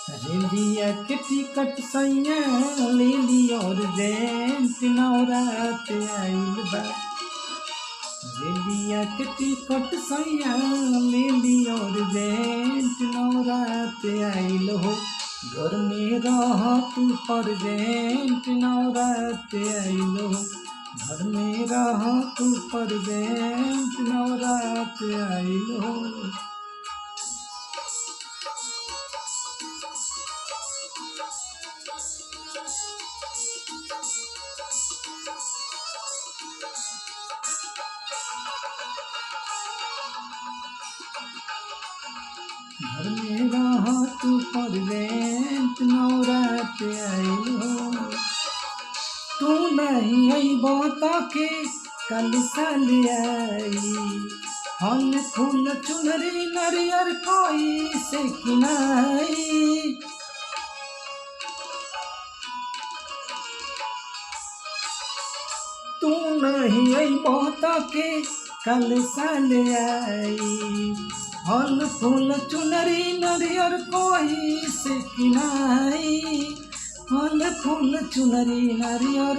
रेलिया के टिकट सैया ले ली और रेंट नवरात आइल बा। रेलिया के टिकट सैया ले ली और रेंट नवरात आइल हो। घर में रह तू परजेंट नवरात आइल हो। घर में रह तू परजेंट नवरात आइल हो। घर में रह तू परजेंट नवरात आइल हो। तू नहीं अइबो त के कल साल आई। फल फूल चुनरी नरियर कोई से किनाई। तू नहीं अइबो त के कल साल आई। फल फूल चुनरी नरियर कोई से किनाई। फल फूल चुनरी नारियर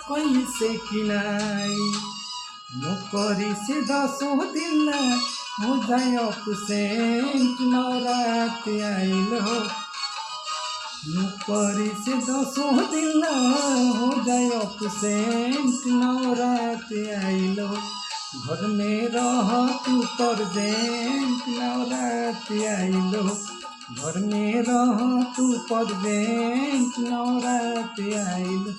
कोई से किनाई। नौकरी से 10 दिन हो जाए अपसेंट नवरात आइल हो। नौकरी से 10 दिन हो जाए अपसेंट नवरात आइल हो। घर में रह तू परजेंट नवरात आइल हो। घर में रह तू परजेंट नवरात आइल।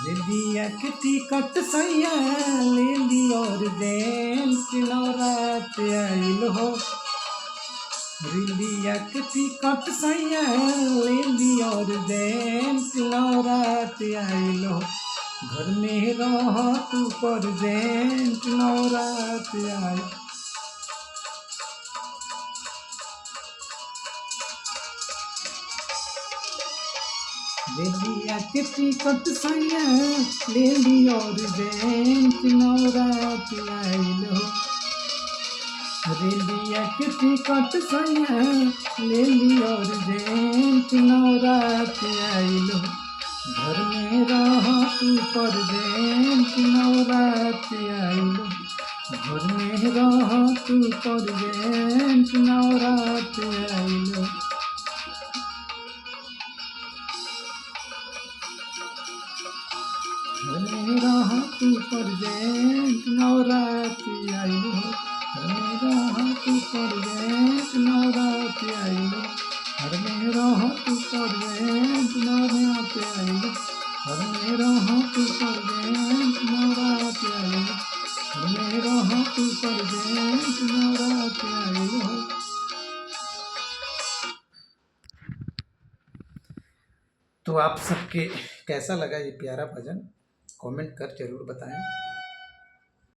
रेलिया के टिकट सैया ले ली और रेंट नवरात आइल हो। रेलिया के टिकट सैया ले ली और रेंट नवरात आइल हो। घर में रह तू परजेंट नवरात आइल। रेलिया के टिकट सैया ले ली और रेंट नवरात आइल हो। रेलिया के टिकट सैया ले ली और रेंट नवरात आइल हो। घर में रह तू परजेंट नवरात आइल हो। घर में रह तू परजेंट नवरात आइल हो। घर में रह तू परजेंट नवरात आइल हो। घर में रह तू परजेंट नवरात आइल हो। घर में रह तू परजेंट नवरात आइल हो। घर में रह तू परजेंट नवरात आइल हो। घर में रह तू परजेंट नवरात आइल हो। तो आप सबके कैसा लगा ये प्यारा भजन कमेंट कर जरूर बताएं।